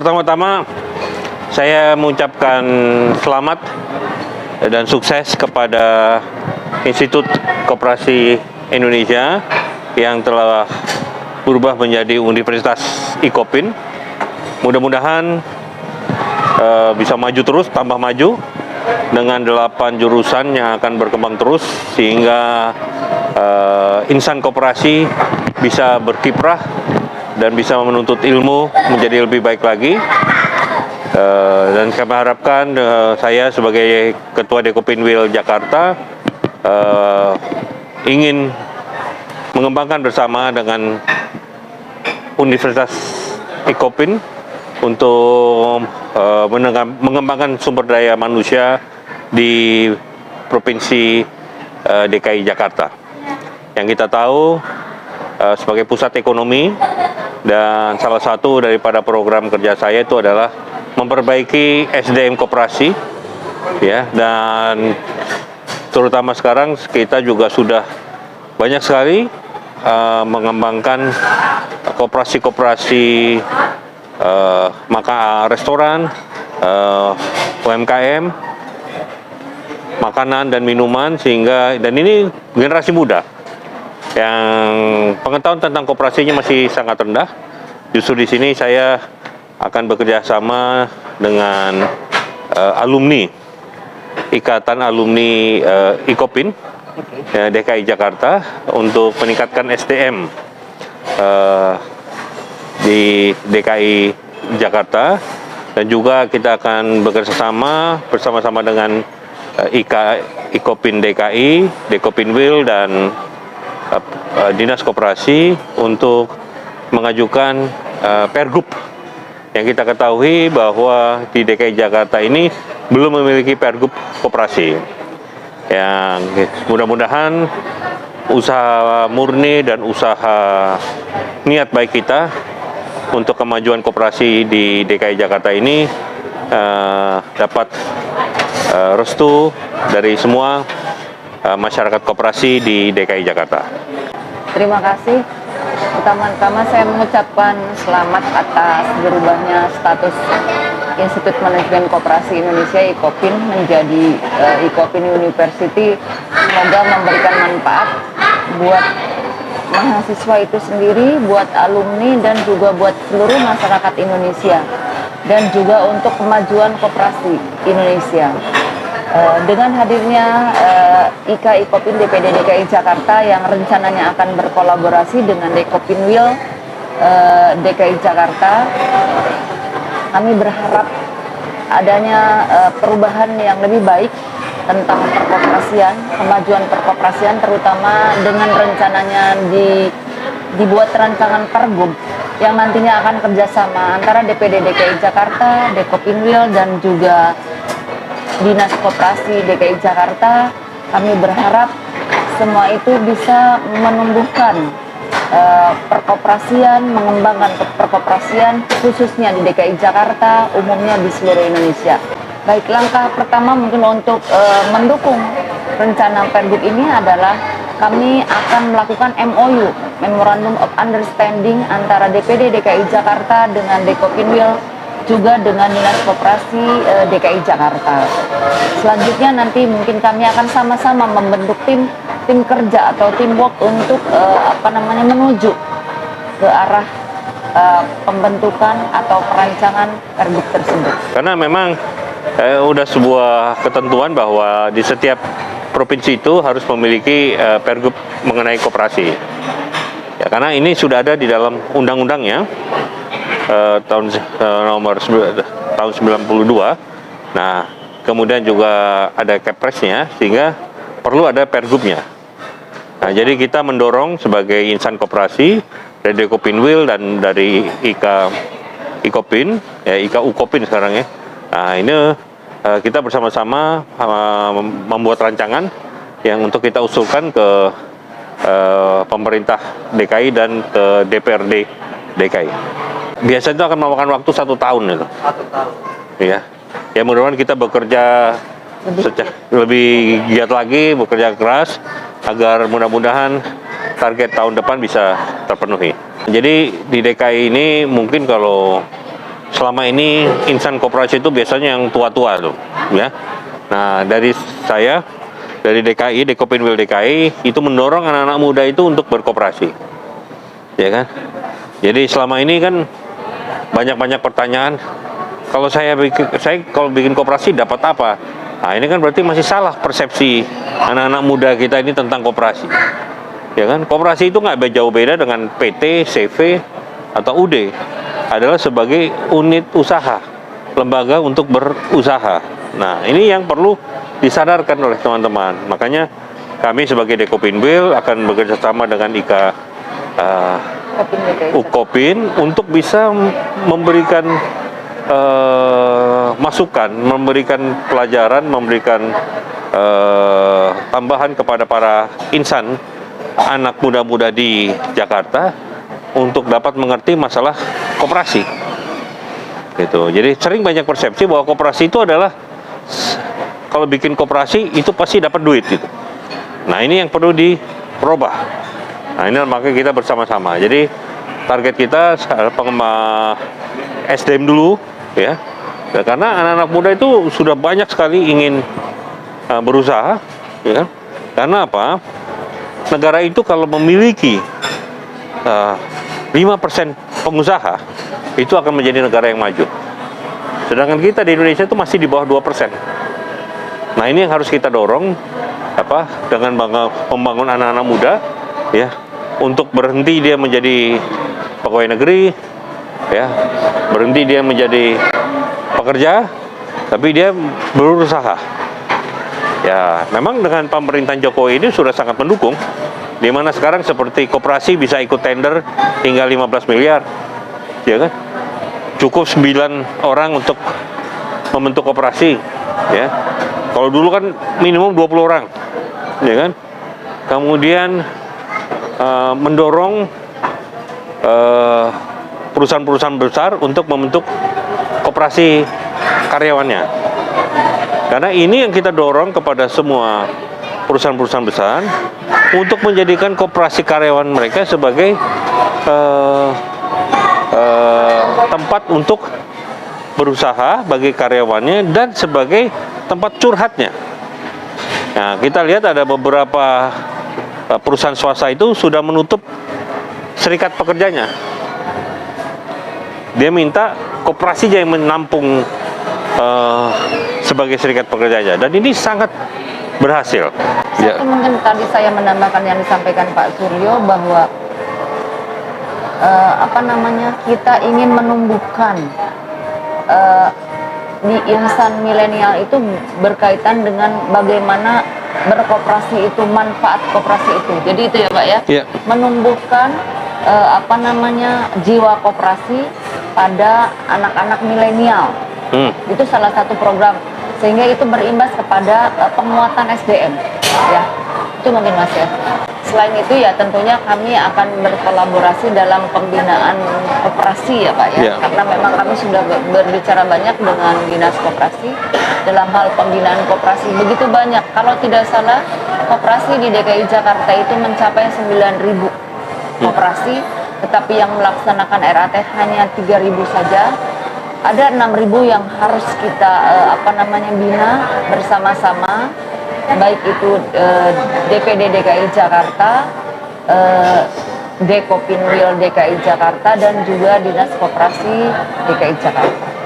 Pertama-tama, saya mengucapkan selamat dan sukses kepada Institut Koperasi Indonesia yang telah berubah menjadi Universitas IKOPIN. Mudah-mudahan bisa maju terus, tambah maju dengan 8 jurusan yang akan berkembang terus sehingga insan koperasi bisa berkiprah dan bisa menuntut ilmu menjadi lebih baik lagi. Dan kami harapkan saya sebagai Ketua Dekopinwil Jakarta ingin mengembangkan bersama dengan Universitas IKOPIN untuk mengembangkan sumber daya manusia di Provinsi DKI Jakarta. Yang kita tahu sebagai pusat ekonomi, dan salah satu daripada program kerja saya itu adalah memperbaiki SDM koperasi, ya, dan terutama sekarang kita juga sudah banyak sekali mengembangkan koperasi-koperasi restoran, UMKM, makanan dan minuman, sehingga dan ini generasi muda yang pengetahuan tentang koperasinya masih sangat rendah. Justru di sini saya akan bekerja sama dengan alumni Ikatan Alumni IKOPIN DKI Jakarta untuk meningkatkan SDM di DKI Jakarta, dan juga kita akan bekerja sama bersama-sama dengan IKOPIN DKI, Dekopinwil, dan Dinas Koperasi untuk mengajukan Pergub. Yang kita ketahui bahwa di DKI Jakarta ini belum memiliki Pergub koperasi. Yang mudah-mudahan usaha murni dan usaha niat baik kita untuk kemajuan koperasi di DKI Jakarta ini dapat restu dari semua masyarakat koperasi di DKI Jakarta. Terima kasih. Pertama-tama saya mengucapkan selamat atas berubahnya status Institut Manajemen Koperasi Indonesia IKOPIN menjadi IKOPIN University. Semoga memberikan manfaat buat mahasiswa itu sendiri, buat alumni, dan juga buat seluruh masyarakat Indonesia, dan juga untuk kemajuan koperasi Indonesia. Dengan hadirnya IKOPIN DPD DKI Jakarta yang rencananya akan berkolaborasi dengan Dekopinwil DKI Jakarta, kami berharap adanya perubahan yang lebih baik tentang perkoperasian, kemajuan perkoperasian, terutama dengan rencananya dibuat rancangan Pergub yang nantinya akan kerjasama antara DPD DKI Jakarta, Dekopinwil, dan juga Dinas Koperasi DKI Jakarta. Kami berharap semua itu bisa menumbuhkan perkoperasian, mengembangkan perkoperasian khususnya di DKI Jakarta, umumnya di seluruh Indonesia. Baik, langkah pertama mungkin untuk mendukung rencana Pergub ini adalah kami akan melakukan MOU, Memorandum of Understanding, antara DPD DKI Jakarta dengan Dekopinwil, juga dengan Dinas Koperasi DKI Jakarta. Selanjutnya nanti mungkin kami akan sama-sama membentuk tim kerja atau teamwork untuk menuju ke arah pembentukan atau perancangan Pergub tersebut. Karena memang udah sebuah ketentuan bahwa di setiap provinsi itu harus memiliki Pergub mengenai koperasi. Ya, karena ini sudah ada di dalam undang-undangnya. Tahun 92. Nah, kemudian juga ada Kepresnya, sehingga perlu ada Pergubnya. Nah, jadi kita mendorong sebagai insan koperasi dari Dekopinwil dan dari IKOPIN, ya IKOPIN sekarang ya. Nah, ini kita bersama-sama membuat rancangan yang untuk kita usulkan ke pemerintah DKI dan ke DPRD DKI. Biasanya itu akan memakan waktu 1 tahun itu. 1 tahun. Iya. Ya, mudah-mudahan kita bekerja lebih giat lagi, bekerja keras agar mudah-mudahan target tahun depan bisa terpenuhi. Jadi di DKI ini mungkin kalau selama ini insan koperasi itu biasanya yang tua-tua tuh, ya. Nah, dari saya, dari DKI, Dekopinwil DKI, itu mendorong anak-anak muda itu untuk berkoperasi, ya kan? Jadi selama ini kan banyak-banyak pertanyaan, kalau saya kalau bikin koperasi dapat apa? Nah, ini kan berarti masih salah persepsi anak-anak muda kita ini tentang koperasi, ya kan? Koperasi itu nggak jauh beda dengan PT, CV, atau UD, adalah sebagai unit usaha, lembaga untuk berusaha. Nah, ini yang perlu disadarkan oleh teman-teman. Makanya kami sebagai Dekopinwil akan bekerja sama dengan IKA Ukopin untuk bisa memberikan masukan, memberikan pelajaran, memberikan tambahan kepada para insan anak muda-muda di Jakarta untuk dapat mengerti masalah koperasi, gitu. Jadi sering banyak persepsi bahwa koperasi itu adalah kalau bikin koperasi itu pasti dapat duit, gitu. Nah, ini yang perlu dirubah. Nah, ini makanya kita bersama-sama. Jadi target kita pengembang SDM dulu, ya. Karena anak-anak muda itu sudah banyak sekali ingin berusaha, ya. Karena apa? Negara itu kalau memiliki 5% pengusaha, itu akan menjadi negara yang maju. Sedangkan kita di Indonesia itu masih di bawah 2%. Nah, ini yang harus kita dorong, dengan membangun anak-anak muda, ya, untuk berhenti dia menjadi pegawai negeri, ya, berhenti dia menjadi pekerja, tapi dia berusaha. Ya, memang dengan pemerintahan Jokowi ini sudah sangat mendukung, di mana sekarang seperti koperasi bisa ikut tender tinggal 15 miliar, ya kan? Cukup 9 orang untuk membentuk koperasi, ya. Kalau dulu kan minimum 20 orang, ya kan? Kemudian mendorong perusahaan-perusahaan besar untuk membentuk koperasi karyawannya. Karena ini yang kita dorong kepada semua perusahaan-perusahaan besar untuk menjadikan koperasi karyawan mereka sebagai tempat untuk berusaha bagi karyawannya dan sebagai tempat curhatnya. Nah, kita lihat ada beberapa perusahaan swasta itu sudah menutup serikat pekerjanya. Dia minta koperasinya yang menampung sebagai serikat pekerjanya, dan ini sangat berhasil. Satu mungkin tadi saya menambahkan yang disampaikan Pak Suryo bahwa kita ingin menumbuhkan di insan milenial itu berkaitan dengan bagaimana berkoperasi itu, manfaat koperasi itu. Jadi itu ya Pak ya, menumbuhkan jiwa koperasi pada anak-anak milenial. Itu salah satu program, sehingga itu berimbas kepada penguatan SDM, ya. Itu mungkin Mas ya. Selain itu ya tentunya kami akan berkolaborasi dalam pembinaan koperasi ya Pak ya. Karena memang kami sudah berbicara banyak dengan Dinas Koperasi dalam hal pembinaan koperasi. Begitu banyak, kalau tidak salah koperasi di DKI Jakarta itu mencapai 9.000 koperasi, tetapi yang melaksanakan RAT hanya 3.000 saja. Ada 6.000 yang harus kita bina bersama-sama, baik itu DPD DKI Jakarta, Dekopinwil DKI Jakarta, dan juga Dinas Koperasi DKI Jakarta.